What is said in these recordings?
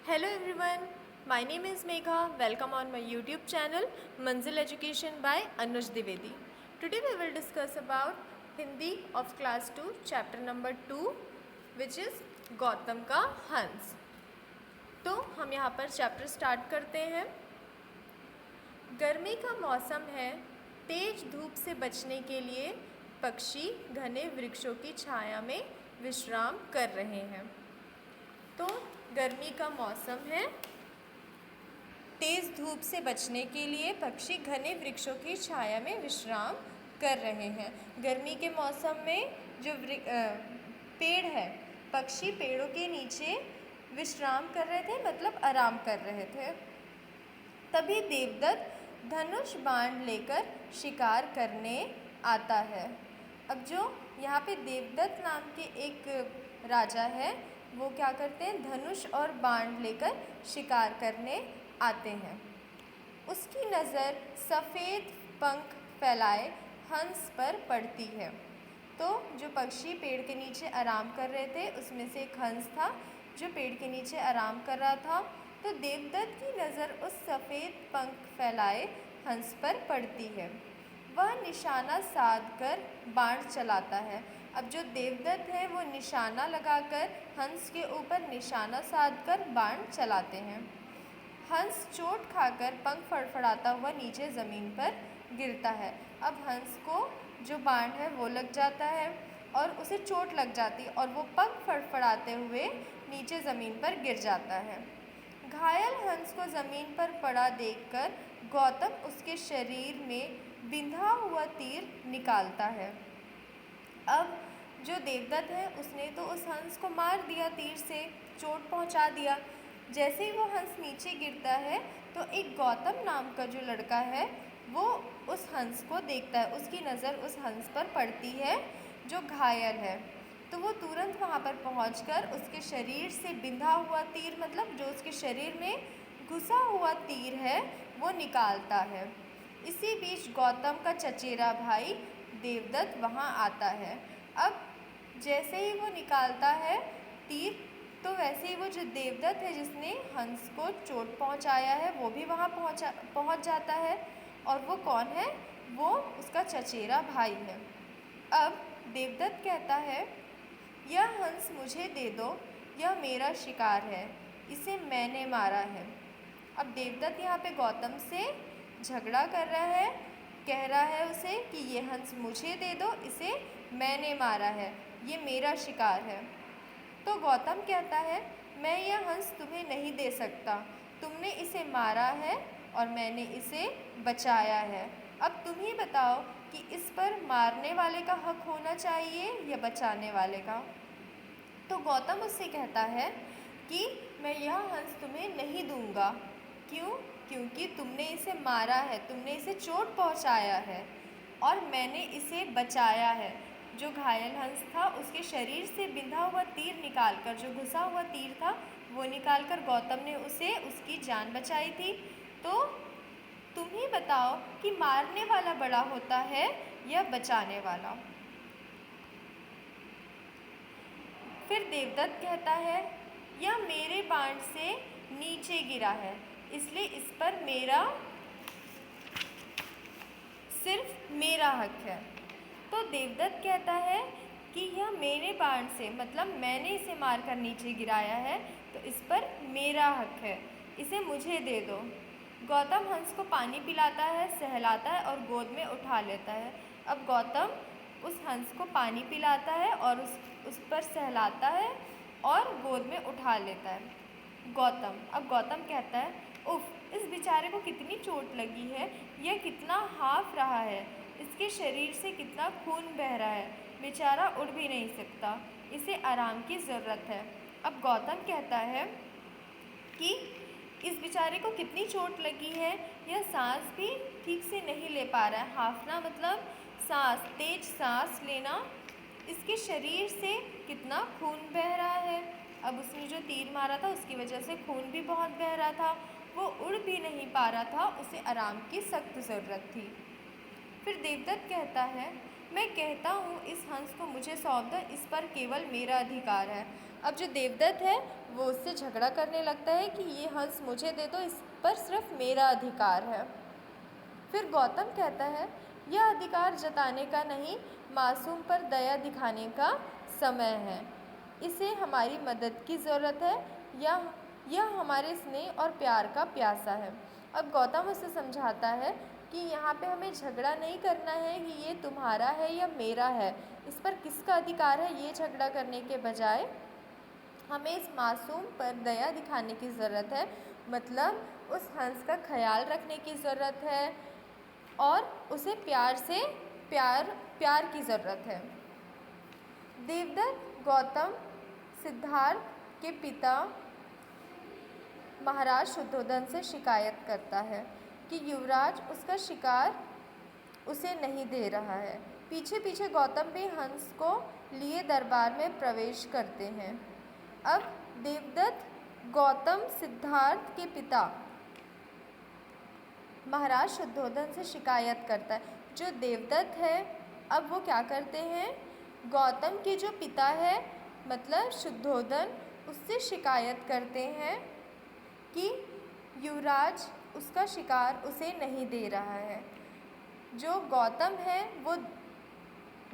Hello everyone, my name is Megha. Welcome on my YouTube channel Manzil Education by Anuj Dwivedi. Today we will discuss about Hindi of class 2 chapter number 2 which is Gautam का हंस। तो हम यहाँ पर chapter start करते हैं। गर्मी का मौसम है, तेज धूप से बचने के लिए पक्षी घने वृक्षों की छाया में विश्राम कर रहे हैं। तो गर्मी का मौसम है, तेज़ धूप से बचने के लिए पक्षी घने वृक्षों की छाया में विश्राम कर रहे हैं। गर्मी के मौसम में जो पेड़ है, पक्षी पेड़ों के नीचे विश्राम कर रहे थे, मतलब आराम कर रहे थे। तभी देवदत्त धनुष बाण लेकर शिकार करने आता है। अब जो यहाँ पे देवदत्त नाम के एक राजा है, वो क्या करते हैं, धनुष और बाण लेकर शिकार करने आते हैं। उसकी नज़र सफ़ेद पंख फैलाए हंस पर पड़ती है। तो जो पक्षी पेड़ के नीचे आराम कर रहे थे, उसमें से एक हंस था जो पेड़ के नीचे आराम कर रहा था। तो देवदत्त की नज़र उस सफ़ेद पंख फैलाए हंस पर पड़ती है। वह निशाना साध कर बाण चलाता है। अब जो देवदत्त है वो निशाना लगाकर हंस के ऊपर निशाना साधकर बाण चलाते हैं। हंस चोट खाकर पंख फड़फड़ाता हुआ नीचे ज़मीन पर गिरता है। अब हंस को जो बाण है वो लग जाता है और उसे चोट लग जाती है और वो पंख फड़फड़ाते हुए नीचे ज़मीन पर गिर जाता है। घायल हंस को ज़मीन पर पड़ा देखकर गौतम उसके शरीर में बिंधा हुआ तीर निकालता है। अब जो देवदत्त है उसने तो उस हंस को मार दिया, तीर से चोट पहुंचा दिया। जैसे ही वो हंस नीचे गिरता है तो एक गौतम नाम का जो लड़का है वो उस हंस को देखता है। उसकी नज़र उस हंस पर पड़ती है जो घायल है। तो वो तुरंत वहाँ पर पहुंचकर उसके शरीर से बिंधा हुआ तीर, मतलब जो उसके शरीर में घुसा हुआ तीर है, वो निकालता है। इसी बीच गौतम का चचेरा भाई देवदत्त वहाँ आता है। अब जैसे ही वो निकालता है तीर, तो वैसे ही वो जो देवदत्त है जिसने हंस को चोट पहुँचाया है वो भी वहाँ पहुँच जाता है। और वो कौन है? वो उसका चचेरा भाई है। अब देवदत्त कहता है, यह हंस मुझे दे दो, यह मेरा शिकार है, इसे मैंने मारा है। अब देवदत्त यहाँ पे गौतम से झगड़ा कर रहा है, कह रहा है उसे कि ये हंस मुझे दे दो, इसे मैंने मारा है, ये मेरा शिकार है। तो गौतम कहता है, मैं यह हंस तुम्हें नहीं दे सकता, तुमने इसे मारा है और मैंने इसे बचाया है। अब तुम ही बताओ कि इस पर मारने वाले का हक होना चाहिए या बचाने वाले का। तो गौतम उससे कहता है कि मैं यह हंस तुम्हें नहीं दूंगा। क्यों? क्योंकि तुमने इसे मारा है, तुमने इसे चोट पहुंचाया है और मैंने इसे बचाया है। जो घायल हंस था उसके शरीर से बिंधा हुआ तीर निकालकर, जो घुसा हुआ तीर था वो निकालकर गौतम ने उसे उसकी जान बचाई थी। तो तुम ही बताओ कि मारने वाला बड़ा होता है या बचाने वाला। फिर देवदत्त कहता है, यह मेरे बाण से नीचे गिरा है, इसलिए इस पर सिर्फ मेरा हक है। तो देवदत्त कहता है कि यह मेरे बाण से, मतलब मैंने इसे मारकर नीचे गिराया है, तो इस पर मेरा हक है, इसे मुझे दे दो। गौतम हंस को पानी पिलाता है, सहलाता है और गोद में उठा लेता है। अब गौतम उस हंस को पानी पिलाता है और उस पर सहलाता है और गोद में उठा लेता है अब गौतम कहता है, उफ, इस बेचारे को कितनी चोट लगी है, यह कितना हाफ रहा है, इसके शरीर से कितना खून बह रहा है, बेचारा उड़ भी नहीं सकता, इसे आराम की ज़रूरत है। अब गौतम कहता है कि इस बेचारे को कितनी चोट लगी है, यह सांस भी ठीक से नहीं ले पा रहा है। हाफना मतलब सांस, तेज सांस लेना। इसके शरीर से कितना खून बह रहा है। अब उसने जो तीर मारा था उसकी वजह से खून भी बहुत बह रहा था, वो उड़ भी नहीं पा रहा था, उसे आराम की सख्त ज़रूरत थी। फिर देवदत्त कहता है, मैं कहता हूँ इस हंस को मुझे सौंप दो, इस पर केवल मेरा अधिकार है। अब जो देवदत्त है वो उससे झगड़ा करने लगता है कि ये हंस मुझे दे दो, इस पर सिर्फ मेरा अधिकार है। फिर गौतम कहता है, यह अधिकार जताने का नहीं, मासूम पर दया दिखाने का समय है। इसे हमारी मदद की ज़रूरत है, यह हमारे स्नेह और प्यार का प्यासा है। अब गौतम उसे समझाता है कि यहाँ पे हमें झगड़ा नहीं करना है कि ये तुम्हारा है या मेरा है, इस पर किसका अधिकार है, ये झगड़ा करने के बजाय हमें इस मासूम पर दया दिखाने की ज़रूरत है, मतलब उस हंस का ख्याल रखने की ज़रूरत है और उसे प्यार की ज़रूरत है। देवदत्त गौतम सिद्धार्थ के पिता महाराज शुद्धोधन से शिकायत करता है कि युवराज उसका शिकार उसे नहीं दे रहा है। पीछे पीछे गौतम भी हंस को लिए दरबार में प्रवेश करते हैं। अब देवदत्त गौतम सिद्धार्थ के पिता महाराज शुद्धोधन से शिकायत करता है। जो देवदत्त है अब वो क्या करते हैं, गौतम के जो पिता है मतलब शुद्धोधन, उससे शिकायत करते हैं कि युवराज उसका शिकार उसे नहीं दे रहा है। जो गौतम है वो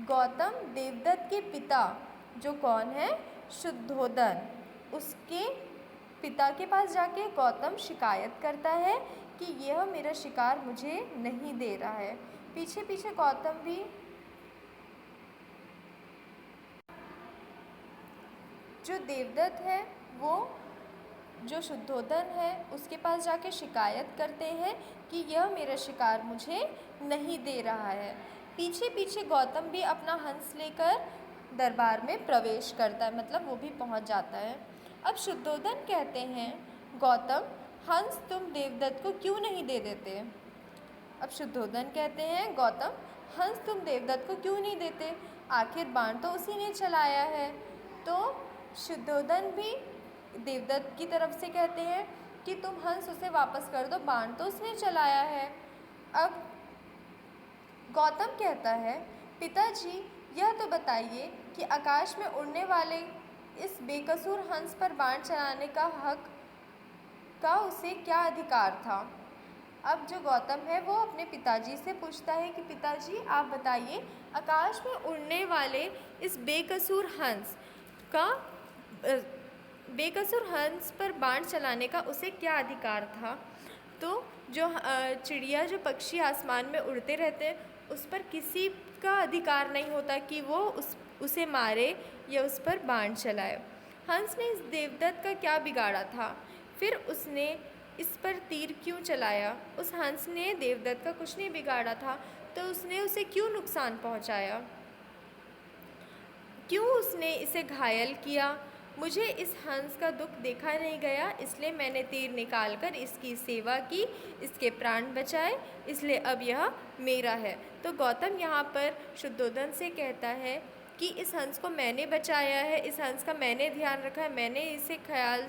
गौतम देवदत्त के पिता जो कौन है, शुद्धोधन, उसके पिता के पास जाके गौतम शिकायत करता है कि यह मेरा शिकार मुझे नहीं दे रहा है। पीछे पीछे गौतम भी जो देवदत्त है वो जो शुद्धोधन है उसके पास जाके शिकायत करते हैं कि यह मेरा शिकार मुझे नहीं दे रहा है। पीछे पीछे गौतम भी अपना हंस लेकर दरबार में प्रवेश करता है, मतलब वो भी पहुंच जाता है। अब शुद्धोधन कहते हैं, गौतम हंस तुम देवदत्त को क्यों नहीं दे देते। अब शुद्धोधन कहते हैं, गौतम हंस तुम देवदत्त को क्यों नहीं देते, आखिर बाण तो उसी ने चलाया है। तो शुद्धोधन भी देवदत्त की तरफ से कहते हैं कि तुम हंस उसे वापस कर दो, बाण तो उसने चलाया है। अब गौतम कहता है, पिताजी यह तो बताइए कि आकाश में उड़ने वाले इस बेकसूर हंस पर बाण चलाने का हक का उसे क्या अधिकार था। अब जो गौतम है वो अपने पिताजी से पूछता है कि पिताजी आप बताइए, आकाश में उड़ने वाले इस बेकसूर हंस पर बाण चलाने का उसे क्या अधिकार था। तो जो चिड़िया जो पक्षी आसमान में उड़ते रहते हैं उस पर किसी का अधिकार नहीं होता कि वो उसे मारे या उस पर बाण चलाए। हंस ने इस देवदत्त का क्या बिगाड़ा था, फिर उसने इस पर तीर क्यों चलाया। उस हंस ने देवदत्त का कुछ नहीं बिगाड़ा था, तो उसने उसे क्यों नुकसान पहुंचाया, क्यों उसने इसे घायल किया। मुझे इस हंस का दुख देखा नहीं गया, इसलिए मैंने तीर निकालकर इसकी सेवा की, इसके प्राण बचाए, इसलिए अब यह मेरा है। तो गौतम यहाँ पर शुद्धोधन से कहता है कि इस हंस को मैंने बचाया है, इस हंस का मैंने ध्यान रखा है, मैंने इसे ख्याल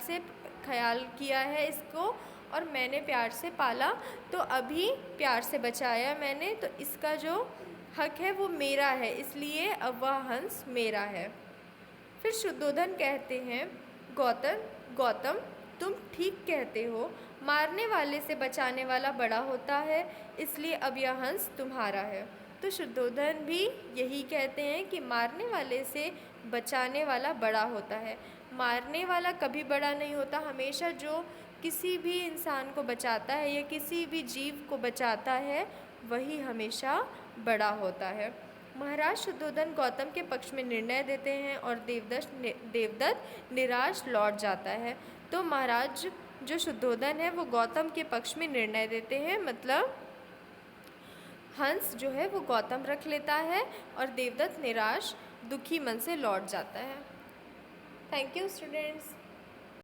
किया है इसको, और मैंने प्यार से पाला, तो अभी प्यार से बचाया मैंने, तो इसका जो हक है वो मेरा है, इसलिए अब वह हंस मेरा है। फिर शुद्धोधन कहते हैं, गौतम तुम ठीक कहते हो, मारने वाले से बचाने वाला बड़ा होता है, इसलिए अब यह हंस तुम्हारा है। तो शुद्धोधन भी यही कहते हैं कि मारने वाले से बचाने वाला बड़ा होता है। मारने वाला कभी बड़ा नहीं होता, हमेशा जो किसी भी इंसान को बचाता है या किसी भी जीव को बचाता है वही हमेशा बड़ा होता है। महाराज शुद्धोधन गौतम के पक्ष में निर्णय देते हैं और देवदत्त निराश लौट जाता है। तो महाराज जो शुद्धोधन है वो गौतम के पक्ष में निर्णय देते हैं, मतलब हंस जो है वो गौतम रख लेता है और देवदत्त निराश दुखी मन से लौट जाता है। Thank you students.